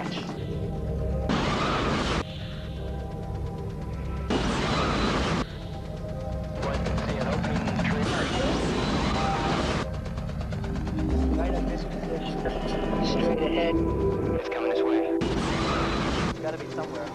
match. Right at this position, straight ahead. It's coming this way. It's gotta be somewhere.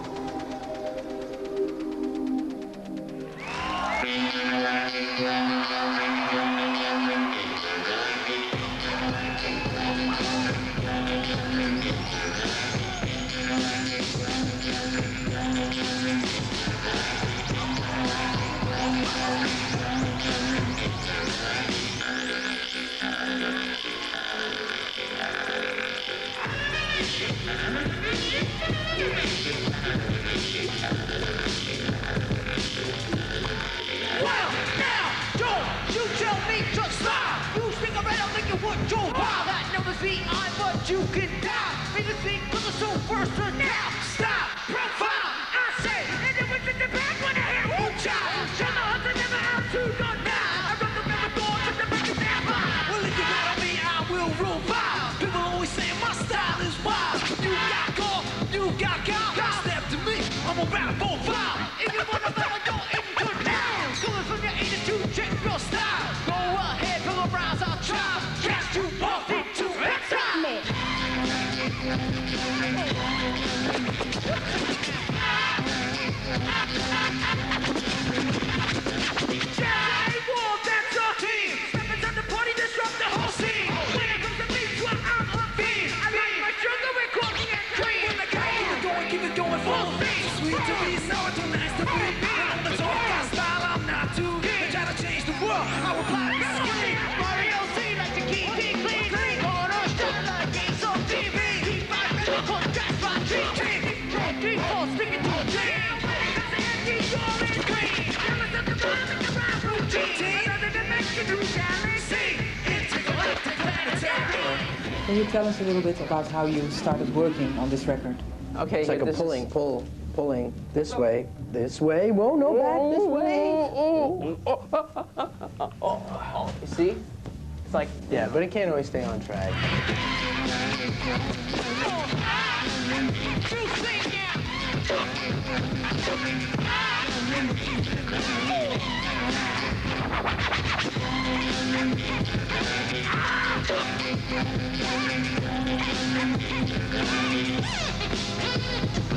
You can die, make a thing for the soul first or now. Stop, profile, I say, and then we get the back when I hear who child. Shut the hunter never out to go now. I run the never door to the back of that bar. Well, if you want me, I will rule wild. People always say my style is wild. You got call, you got got. Step to me, I'm about to go wild. If you want to battle, go into now. Coming from your 82, check your style. Go ahead, polarize our tribe. Cast you off into exile. Can you tell us a little bit about how you started working on this record? Okay, it's like a pulling this way, whoa, no, back this way. You see? It's like, yeah, but it can't always stay on track.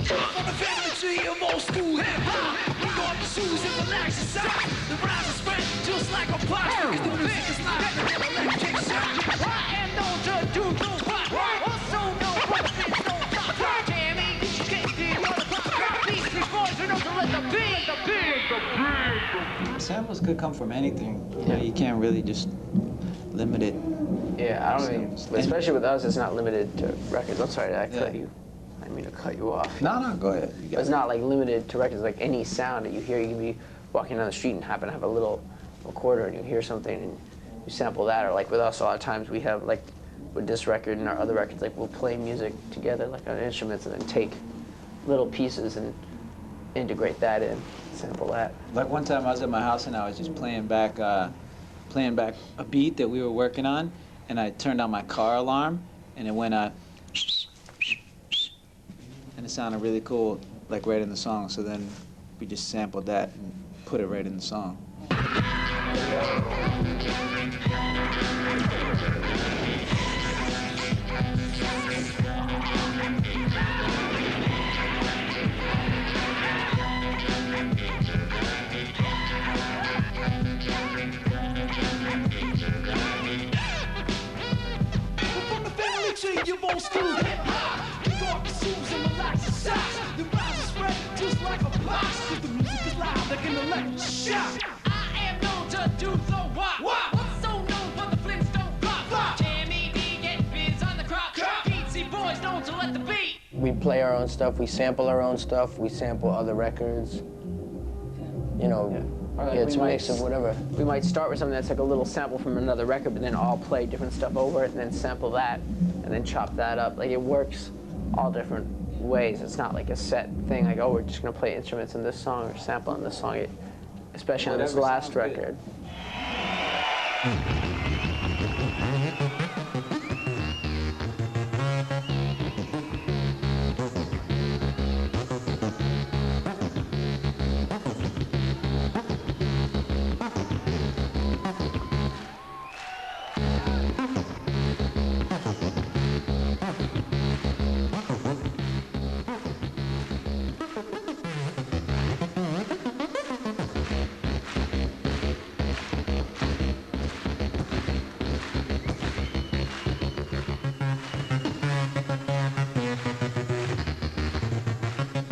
From the family tree of old school hip-hop, we go up the shoes and relax your socks. The rhymes are spread just like a pop, because the music is live and an electric shock. I am known to do the rock, also known for the things don't stop. Jammy, you can't see what the clock. Beastie Boys are known to let the beat. Samples could come from anything. You know, you can't really just limit it. Yeah, I don't mean, especially with us, it's not limited to records. I'm sorry to cut you. I didn't mean to cut you off. No, go ahead. It's not like limited to records. Like any sound that you hear, you can be walking down the street and happen to have a little recorder and you hear something and you sample that. Or like with us, a lot of times we have like with this record and our other records, like we'll play music together, like on instruments, and then take little pieces and integrate that in, sample that. Like one time I was at my house and I was just playing back a beat that we were working on, and I turned on my car alarm, and it went and it sounded really cool, like right in the song. So then we just sampled that and put it right in the song. You won't school hip-hop. You go up the shoes and relax your socks. The rhymes are spread just like a box. Cause the music is loud like an electric shock. I am known to do the wop. What's so known for the Flintstone pop? Jammy D get biz on the crop. Beastie Boys known to let the beat. We play our own stuff, we sample our own stuff, we sample other records. You know, it's a mix of whatever. We might start with something that's like a little sample from another record, but then all play different stuff over it and then sample that and then chop that up. Like it works all different ways. It's not like a set thing like, oh, we're just gonna play instruments in this song or sample in this song, especially on this last record.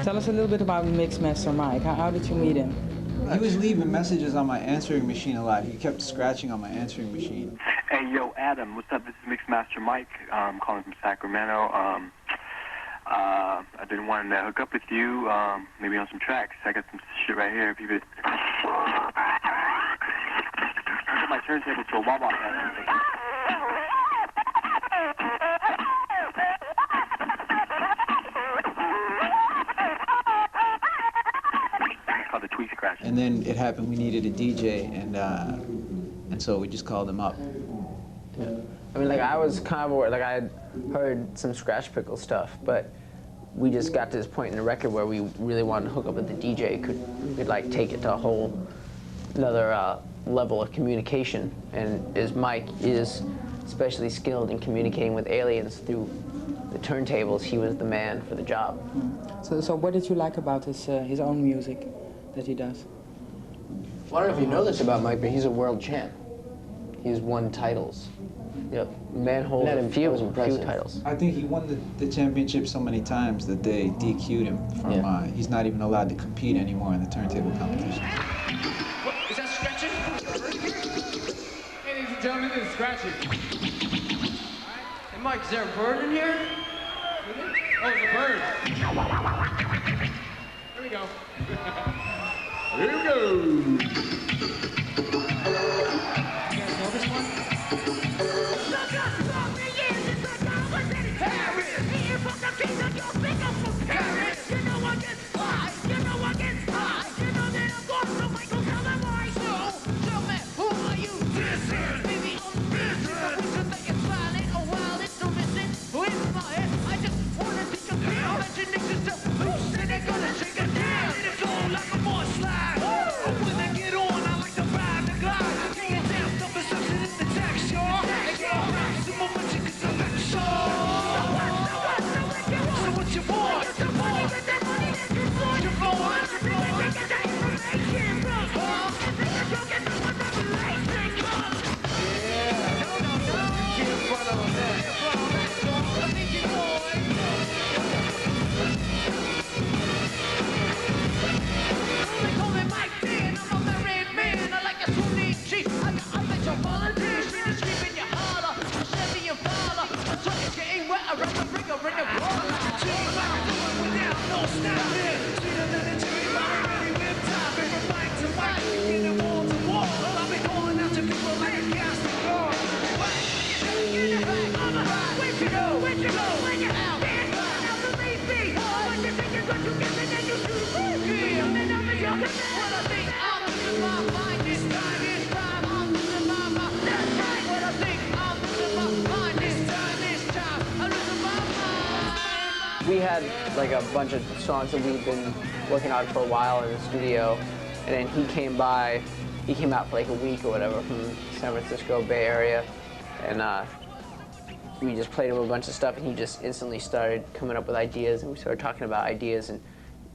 Tell us a little bit about Mixmaster Mike. How did you meet him? He was leaving messages on my answering machine a lot. He kept scratching on my answering machine. Hey, yo, Adam, what's up? This is Mixmaster Mike. I'm calling from Sacramento. I've been wanting to hook up with you, maybe on some tracks. I got some shit right here. If you could... I got my turntable to a wah-wah pad. And then it happened, we needed a DJ, and so we just called him up. Yeah. I mean, like, I was kind of aware, like, I had heard some Scratch Pickle stuff, but we just got to this point in the record where we really wanted to hook up with the DJ, could like, take it to a whole another level of communication. And as Mike is especially skilled in communicating with aliens through the turntables, he was the man for the job. So what did you like about his own music that he does? Well, I don't know if you know this about Mike, but he's a world champ. He's won titles. Yep, man holds a few titles. I think he won the championship so many times that they DQ'd him from, he's not even allowed to compete anymore in the turntable competition. What, is that scratching? Ladies and gentlemen, this is scratching. Alright, hey Mike, is there a bird in here? Oh, it's a bird. Here we go. Here we go. You guys know this one? We had like a bunch of songs that we'd been working on for a while in the studio, and then he came by. He came out for like a week or whatever from San Francisco Bay Area, and we just played him a bunch of stuff, and he just instantly started coming up with ideas, and we started talking about ideas, and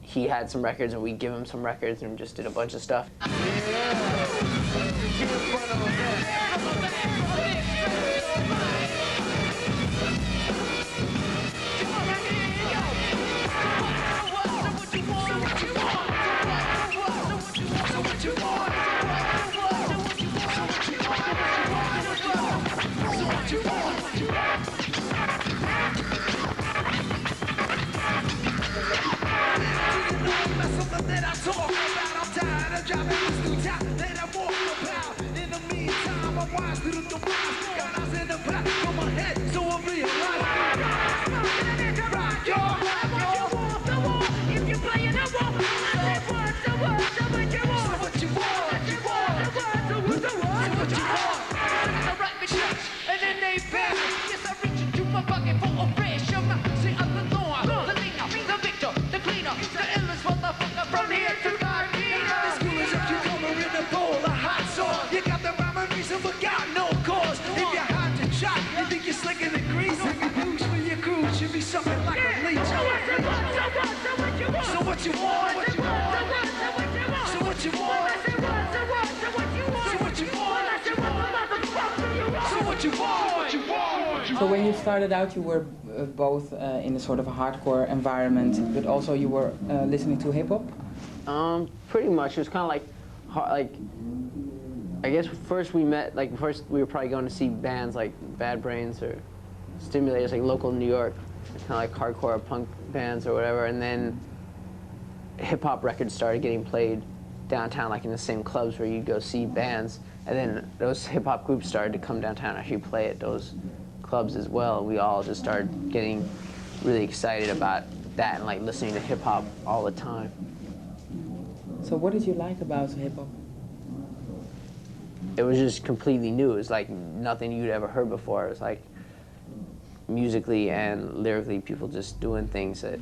he had some records, and we give him some records, and just did a bunch of stuff. That I talk about, I'm tired of driving this new top that I walk about. In the meantime, I'm wise through the wise. Got eyes in the back of my head, so I realize. Rock your, if you play in the wall, I said what's the word, so what you want, so what you want, so what you want. I write me checks, and then they back. Yes, I reach into my pocket for a fresh amount. See, I'm the thorn, the leader, the victor, the cleaner, the illest motherfucker from here to Gardena. This school is a cucumber in a bowl of hot sauce. You got the rhyme and reason, but got no cause. If you're hot to shot, you think you're slicker than grease. If you lose for your crew, it should be something like a leech. So what you want? So what you want? So what you want? So what you want? So when you started out, you were both in a sort of a hardcore environment, but also you were listening to hip hop. Pretty much. It was kind of like I guess first we met. Like first we were probably going to see bands like Bad Brains or Stimulators, like local New York, kind of like hardcore punk bands or whatever. And then hip hop records started getting played downtown, like in the same clubs where you'd go see bands. And then those hip hop groups started to come downtown and actually play at those clubs as well. We all just started getting really excited about that and like listening to hip hop all the time. So what did you like about hip hop? It was just completely new. It was like nothing you'd ever heard before. It was like musically and lyrically people just doing things that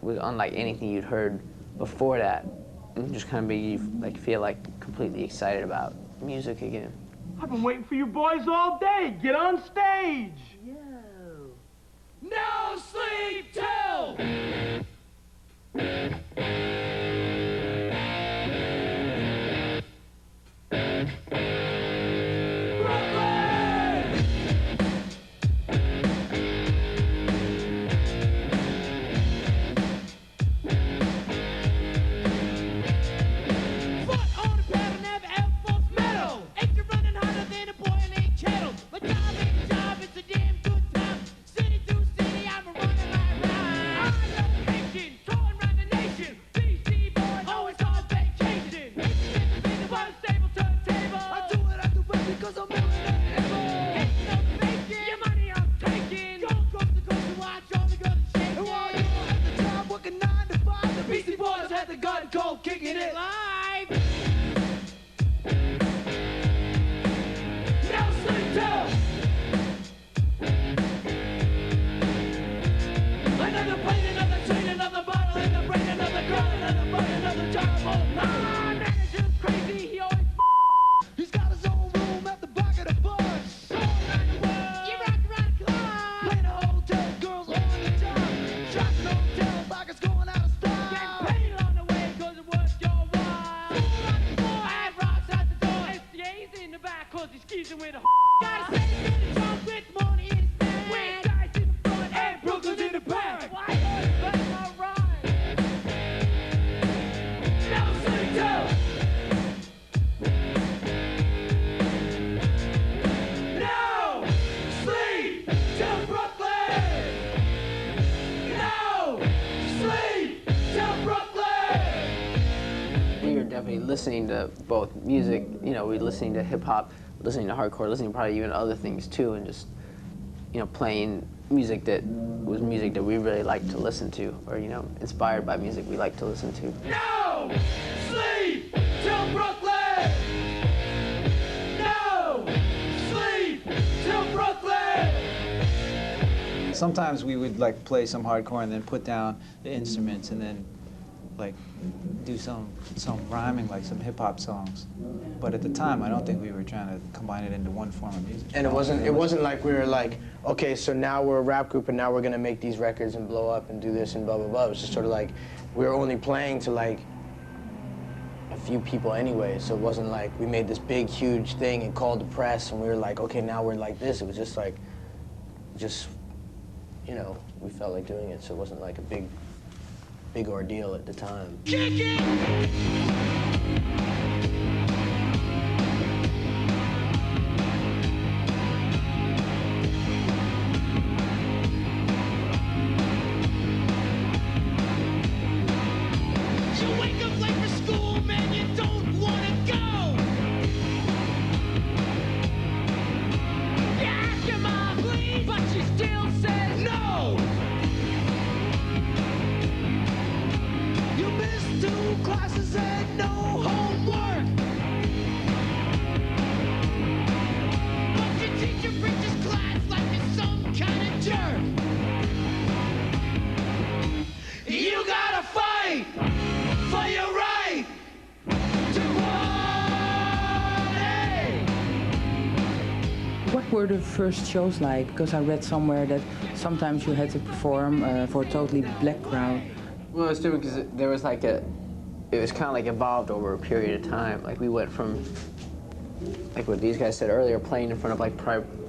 was unlike anything you'd heard before that. And just kind of made you like feel like completely excited about music again. I've been waiting for you boys all day. Get on stage. No sleep till. Beastie Boys had the gun cold, kicking it live. No sleep till. Another plane, another train, another bottle in the brain, another girl, another bug, another job. Oh, manager's crazy. He always he's got his own room at the back of the bus. All around the world. You rock around the clock. Playing a hotel, girls on the job. Shopping hotels like it's going out of style. Getting paid on the way 'cause it worth your while. Fool on the floor, and rocks at the door. SCA's in the back 'cause he's skeezing with a gotta say to the drum with money in his hand. With guys in the front and Brooklyn's in the back. Why that's my rhyme. No sleep till. No sleep till Brooklyn. No sleep till Brooklyn. We were definitely listening to both music, you know, we were listening to hip hop, listening to hardcore, listening to probably even other things too, and just, you know, playing music that was music that we really liked to listen to, or, you know, inspired by music we like to listen to. No sleep till Brooklyn. No sleep till Brooklyn. Sometimes we would like play some hardcore and then put down the instruments and then like do some rhyming, like some hip hop songs. But at the time, I don't think we were trying to combine it into one form of music. And it wasn't like we were like, okay, so now we're a rap group and now we're gonna make these records and blow up and do this and blah blah blah. It was just sort of like we were only playing to like a few people anyway, so it wasn't like we made this big huge thing and called the press and we were like, okay, now we're like this. It was just like, you know, we felt like doing it, so it wasn't like a big ordeal at the time. Kick it. You wake up late for school, man, you don't wanna go. You ask your mom, please, but she still says no. You missed 2 classes and no homework. But your teacher preaches class like you're some kind of jerk. You gotta fight for your right to party. What were the first shows like? Because I read somewhere that sometimes you had to perform for a totally black crowd. Well, it's different because there was like it was kind of like evolved over a period of time. Like we went from, like what these guys said earlier, playing in front of like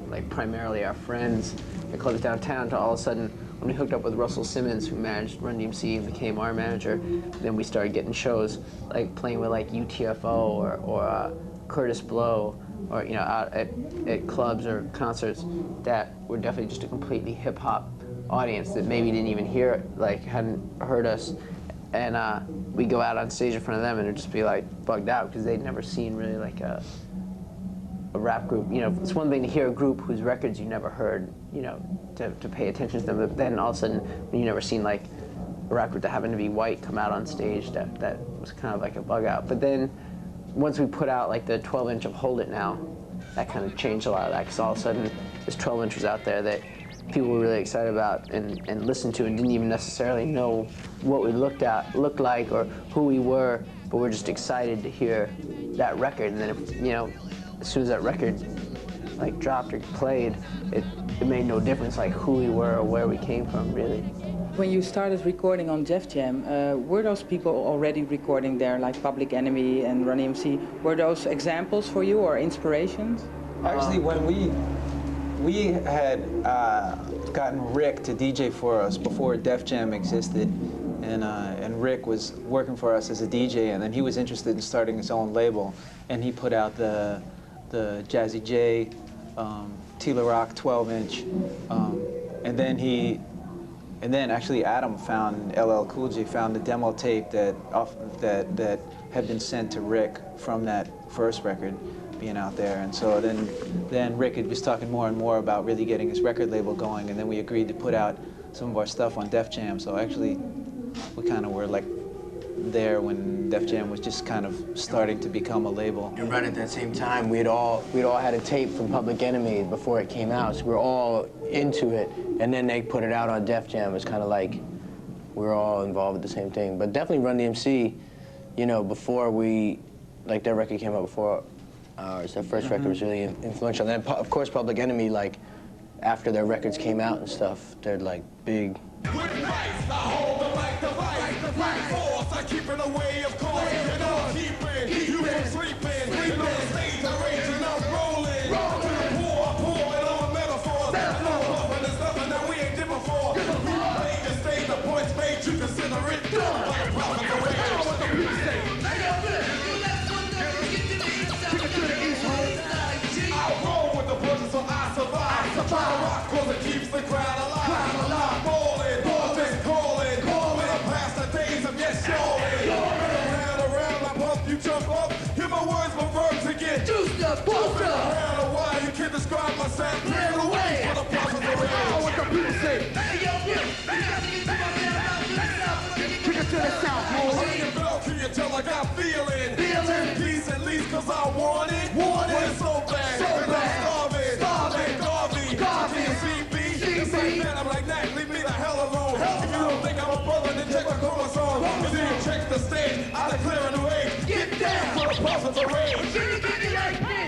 like primarily our friends at clubs downtown, to all of a sudden when we hooked up with Russell Simmons, who managed Run DMC and became our manager, then we started getting shows like playing with like UTFO or Curtis Blow, or out at clubs or concerts that were definitely just a completely hip hop audience that maybe didn't even hear, like hadn't heard us, and we go out on stage in front of them and it'd just be like bugged out because they'd never seen really like a rap group. It's one thing to hear a group whose records you never heard, to pay attention to them, but then all of a sudden when you never seen like a rap group that happened to be white come out on stage, that was kind of like a bug out. But then once we put out like the 12-inch of Hold It Now, that kind of changed a lot of that, because all of a sudden there's 12 inches out there that people were really excited about and listened to and didn't even necessarily know what we looked like or who we were, but we're just excited to hear that record. And then as soon as that record like dropped or played, it made no difference like who we were or where we came from, really. When you started recording on Def Jam, were those people already recording there, like Public Enemy and Run DMC? Were those examples for you or inspirations? Actually, when we had gotten Rick to DJ for us before Def Jam existed, and Rick was working for us as a DJ, and then he was interested in starting his own label, and he put out the Jazzy J, Tila Rock 12-inch, and then actually Adam found, LL Cool J found the demo tape that had been sent to Rick from that first record being out there. And so then Rick was talking more and more about really getting his record label going, and then we agreed to put out some of our stuff on Def Jam. So actually we kind of were like there when Def Jam was just kind of starting to become a label. And right at that same time, we'd all had a tape from Public Enemy before it came out, so we were all into it. And then they put it out on Def Jam. It was kind of like we were all involved with the same thing. But definitely Run DMC, before their record came out before ours. Their first record was really influential. And then, of course, Public Enemy, like, after their records came out and stuff, they're like big.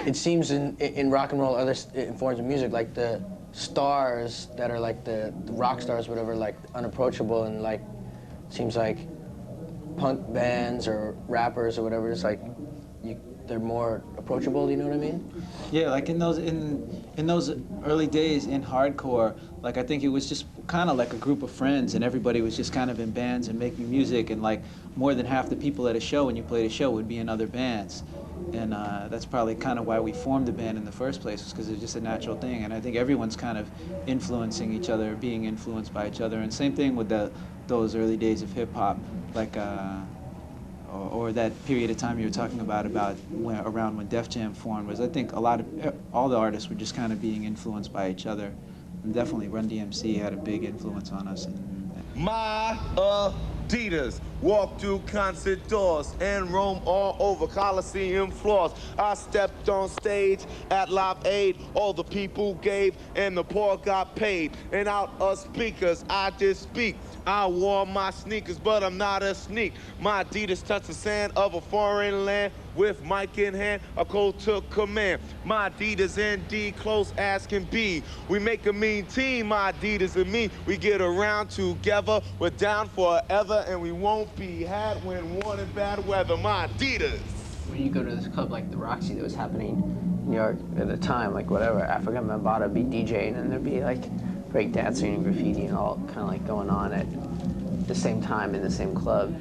It seems in rock and roll, other forms of music, like the stars that are like the rock stars, whatever, like unapproachable, and like seems like punk bands or rappers or whatever, it's like they're more approachable. You know what I mean? Yeah, like in those early days in hardcore, like I think it was just kind of like a group of friends, and everybody was just kind of in bands and making music, and like more than half the people at a show when you played a show would be in other bands. And that's probably kind of why we formed the band in the first place, was because it's just a natural thing. And I think everyone's kind of influencing each other, being influenced by each other. And same thing with those early days of hip hop, like or that period of time you were talking about around when Def Jam formed, was I think all the artists were just kind of being influenced by each other. And definitely Run DMC had a big influence on us. My Adidas walk through concert doors and roam all over Coliseum floors. I stepped on stage at Live Aid, all the people gave and the poor got paid. And out of speakers I did speak. I wore my sneakers, but I'm not a sneak. My Adidas touched the sand of a foreign land. With mic in hand, a code took command. My Adidas ND close as can be. We make a mean team, my Adidas and me. We get around together, we're down forever, and we won't be had when worn in bad weather. My Adidas. When you go to this club like the Roxy that was happening New York at the time, like whatever, Africa Bambaataa would be DJing and there'd be like break dancing and graffiti and all kind of like going on at the same time in the same club.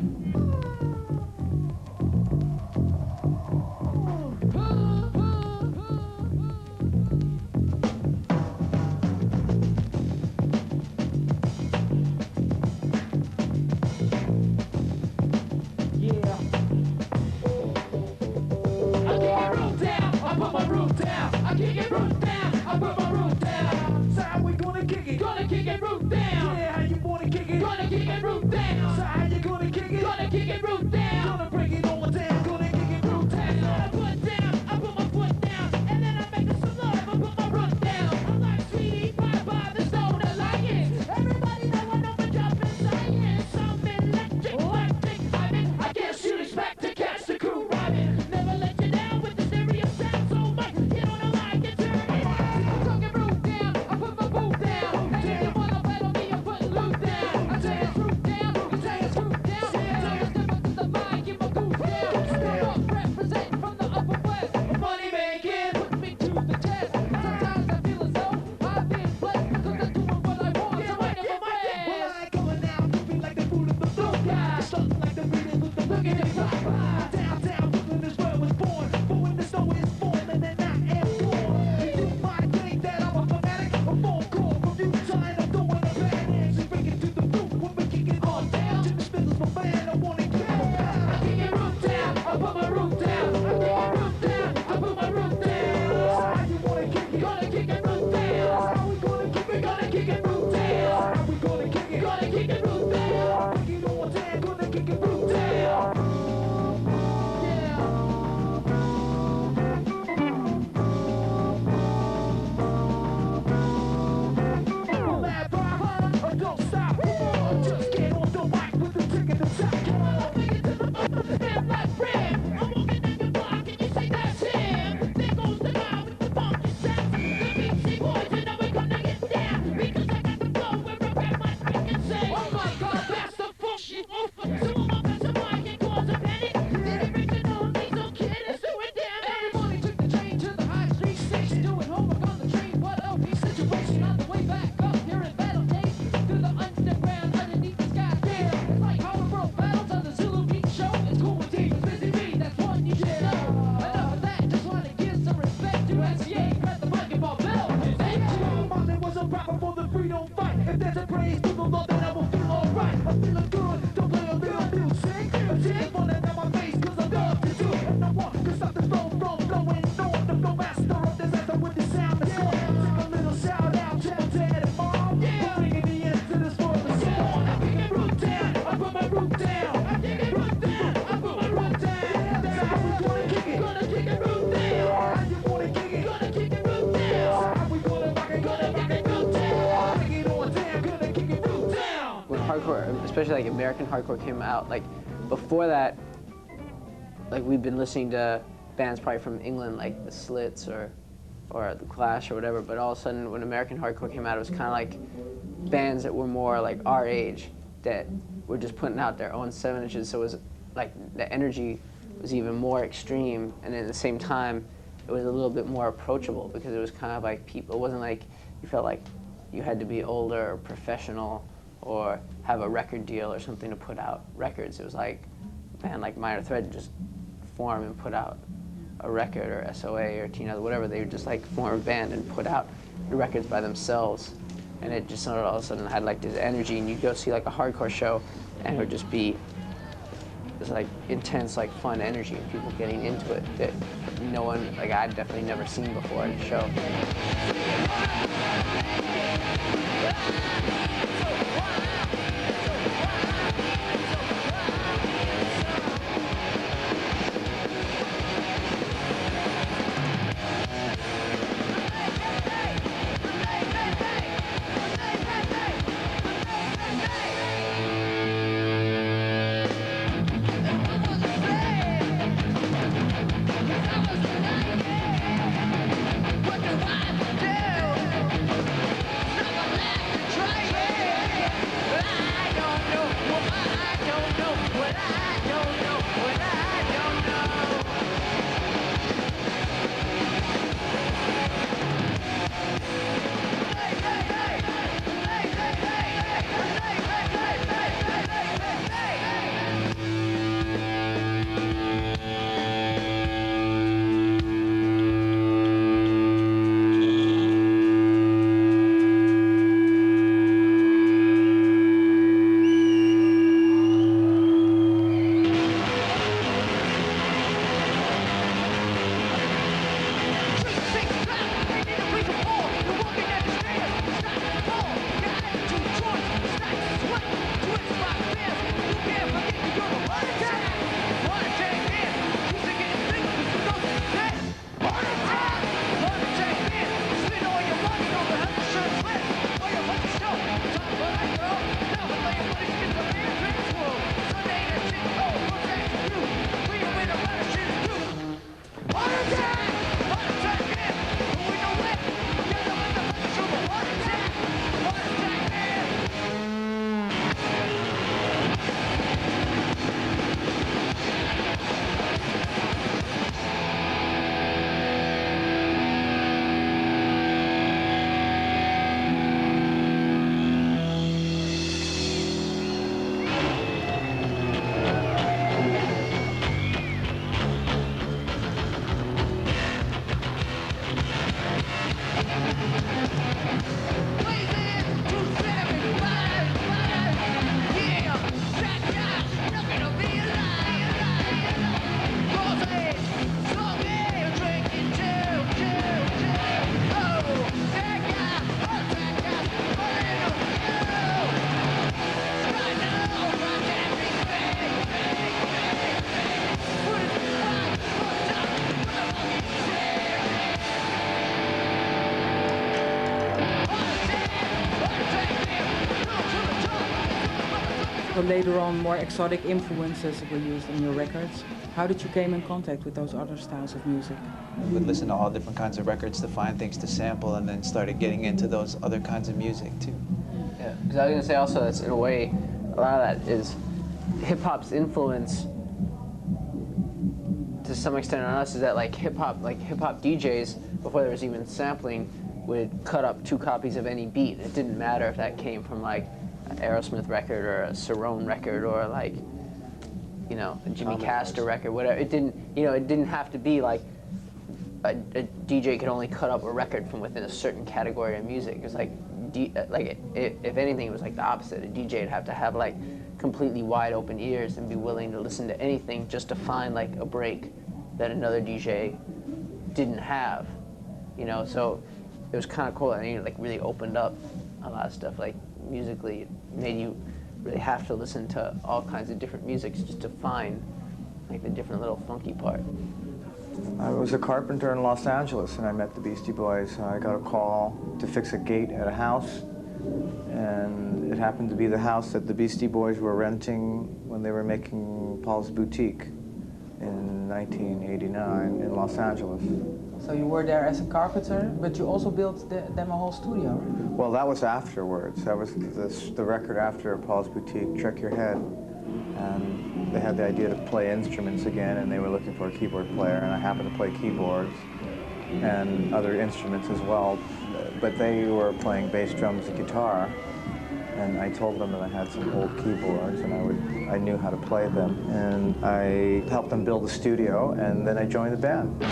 Especially like American hardcore came out, like before that, like we'd been listening to bands probably from England like the Slits or the Clash or whatever, but all of a sudden when American hardcore came out, it was kind of like bands that were more like our age that were just putting out their own 7-inches, so it was like the energy was even more extreme, and at the same time it was a little bit more approachable because it was kind of like people, it wasn't like you felt like you had to be older or professional or have a record deal or something to put out records. It was like a band like Minor Threat would just form and put out a record, or SOA or Tina, whatever. They would just like form a band and put out the records by themselves. And it just all of a sudden had like this energy, and you'd go see like a hardcore show and it would just be this like intense, like fun energy and people getting into it that no one, like I'd definitely never seen before at a show. What do I do? also later on more exotic influences were used in your records. How did you came in contact with those other styles of music? We would listen to all different kinds of records to find things to sample, and then started getting into those other kinds of music too. Yeah, because I was gonna say also that's in a way, a lot of that is hip hop's influence to some extent on us is that like hip hop DJs before there was even sampling would cut up 2 copies of any beat. It didn't matter if that came from like an Aerosmith record or a Cerrone record or like, you know, a Jimmy Castor record, whatever. It didn't have to be like a DJ could only cut up a record from within a certain category of music. It was like, if anything, it was like the opposite. A DJ would have to have like completely wide open ears and be willing to listen to anything just to find like a break that another DJ didn't have, you know. So it was kind of cool. I mean, it like really opened up a lot of stuff. Like musically, it made you really have to listen to all kinds of different musics just to find like the different little funky part. I was a carpenter in Los Angeles, and I met the Beastie Boys. I got a call to fix a gate at a house, and it happened to be the house that the Beastie Boys were renting when they were making Paul's Boutique in 1989 in Los Angeles. So you were there as a carpenter, but you also built them a whole studio, right? Well, that was afterwards. That was the record after Paul's Boutique, Check Your Head. And they had the idea to play instruments again, and they were looking for a keyboard player, and I happened to play keyboards and other instruments as well. But they were playing bass, drums, and guitar, and I told them that I had some old keyboards and I knew how to play them, and I helped them build a studio, and then I joined the band.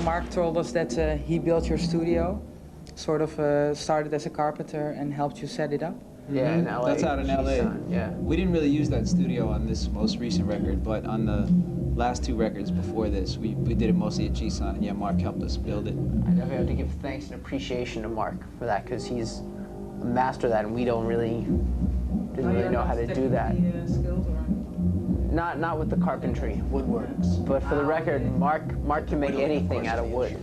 Mark told us that he built your studio, sort of started as a carpenter and helped you set it up. Yeah, in LA. That's out in LA. Yeah. We didn't really use that studio on this most recent record, but on the last 2 records before this, we did it mostly at Tucson, and yeah, Mark helped us build it. I definitely have to give thanks and appreciation to Mark for that, because he's a master of that, and we didn't really know how to do that. Not with the carpentry, woodworks. But for the record, Mark can make anything out of wood.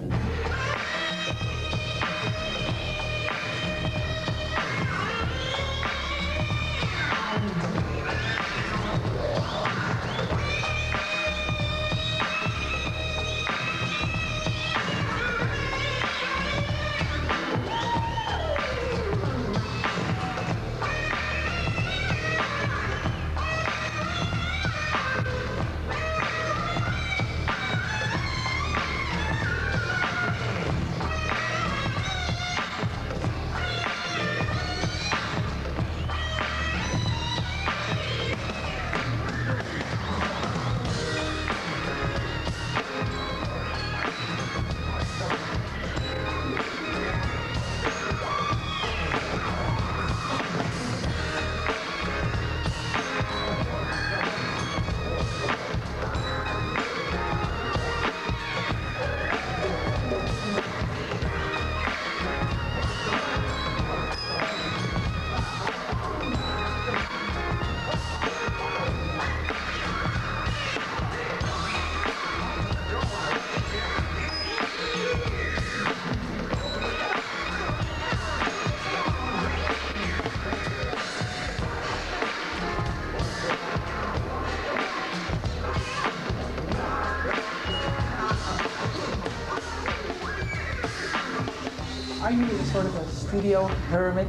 Are you sort of a studio hermit?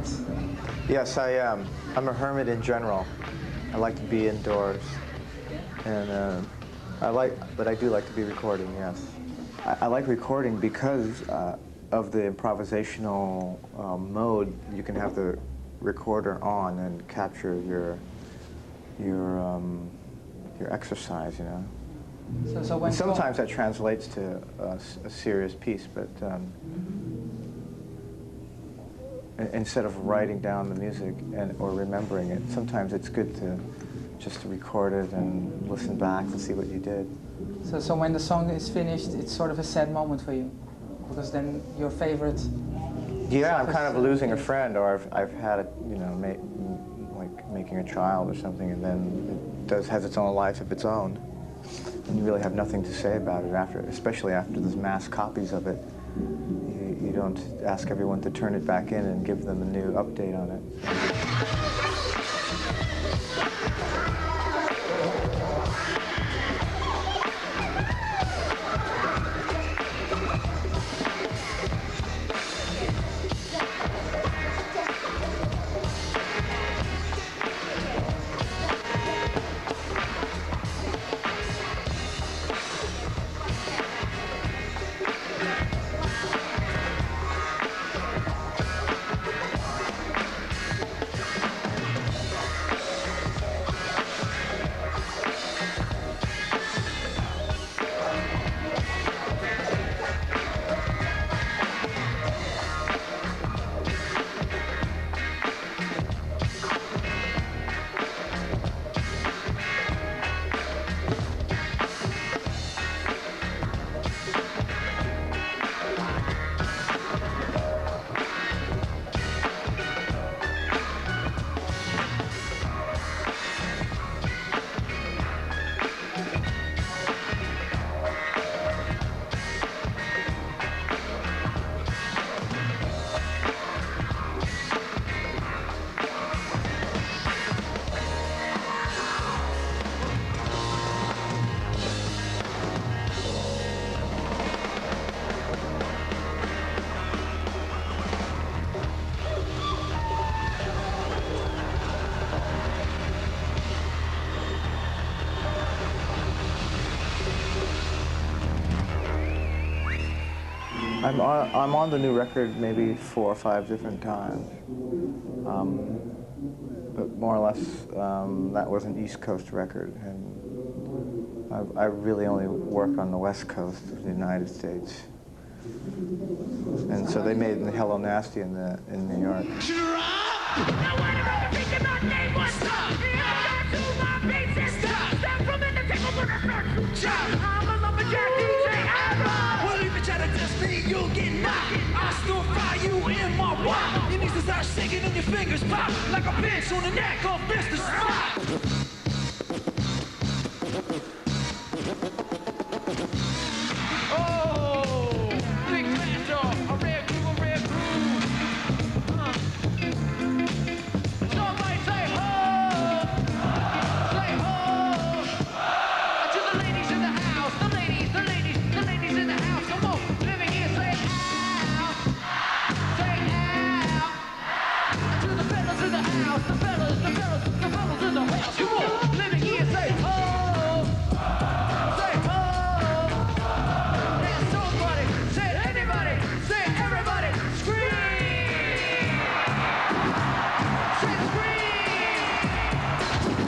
Yes, I am. I'm a hermit in general. I like to be indoors, and but I do like to be recording. Yes, I like recording because of the improvisational mode. You can have the recorder on and capture your exercise, you know. So when Sometimes that translates to a serious piece, but instead of writing down the music or remembering it, sometimes it's good to just to record it and listen back and see what you did. So when the song is finished, it's sort of a sad moment for you, because then your favorite. Yeah, I'm kind of losing a friend, or I've had it, you know, like making a child or something, and then it has its own life of its own, and you really have nothing to say about it after, especially after there's mass copies of it. You don't ask everyone to turn it back in and give them a new update on it. I'm on the new record maybe 4 or 5 different times, but more or less that was an East Coast record, and I really only work on the West Coast of the United States, and so they made Hello Nasty in New York. You'll get knocked. I still fire you in my walk. Your knees start shaking and your fingers pop like a pinch on the neck of Mr. Spot. Oh, big master, a red groove, a red groove. Somebody say ho, say ho. To the ladies in the house, the ladies in the house. Come on. The fellas in the house. Come on, living here, say ho, say ho. Dance somebody, say anybody, say everybody, scream, say scream.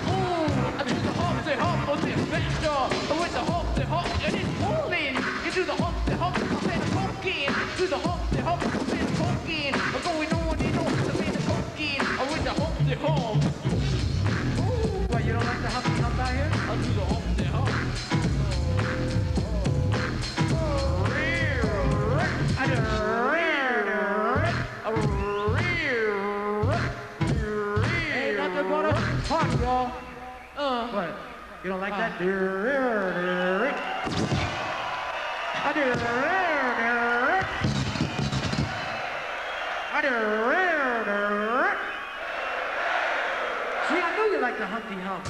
Ooh, I do the Humpty Hump on this backyard with the Humpty Hump and it's rolling. You do the Humpty Hump, say the pumpkin, do the Humpty Hump, say the pumpkin. Going on and on, say the pumpkin with the Humpty Hump. Ooh, well, you don't like the Humpty Hump out here? I'll do the Humpty Hump. Ain't nothing but a party, y'all. What? You don't like that? See, I knew you liked the Humpty Hump.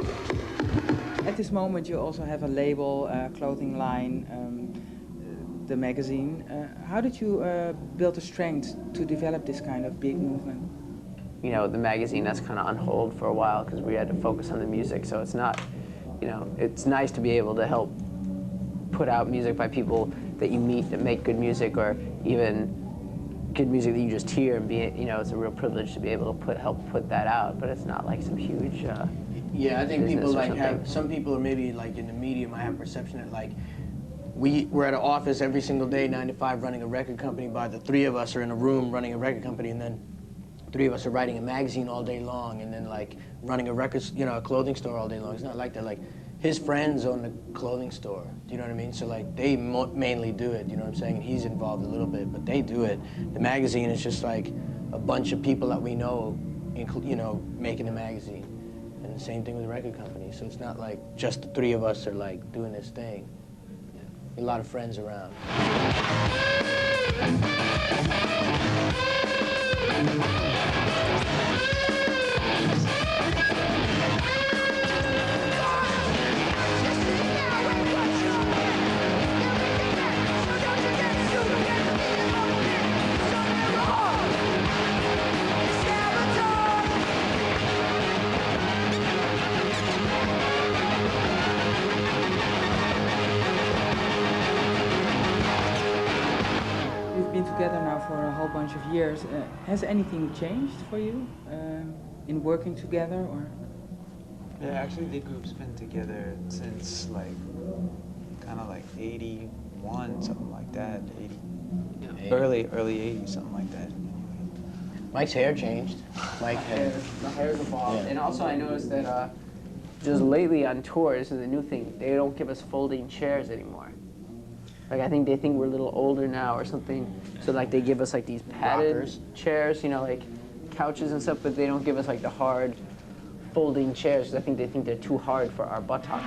At this moment, you also have a label, clothing line, the magazine. How did you build the strength to develop this kind of big movement? You know, the magazine, that's kind of on hold for a while because we had to focus on the music. So it's not, you know, it's nice to be able to help put out music by people that you meet that make good music, or even good music that you just hear and be, you know, it's a real privilege to be able to help put that out, but it's not like some huge Yeah, I think people business or like something. have, some people are maybe like in the media might have perception that like, we're at an office every single day, 9 to 5, running a record company, but the 3 of us are in a room running a record company, and then 3 of us are writing a magazine all day long, and then like running a a clothing store all day long. It's not like that. Like, his friends own the clothing store. Do you know what I mean? So like, they mainly do it. You know what I'm saying? And he's involved a little bit, but they do it. The magazine is just like a bunch of people that we know, you know, making the magazine. And the same thing with the record company. So it's not like just the 3 of us are like doing this thing. A lot of friends around. You've been together now for a whole bunch of years. Has anything changed for you in working together, or? Yeah, actually the group's been together since like, kind of like 81, something like that, 80, early 80s, something like that. Mike's hair changed. Mike had. The hair's evolved, Yeah. and also I noticed that just lately on tour, this is a new thing, they don't give us folding chairs anymore. Like, I think they think we're a little older now or something, so like they give us like these padded Rockers. chairs, you know, like couches and stuff, but they don't give us like the hard folding chairs, 'cause I think they think they're too hard for our buttock.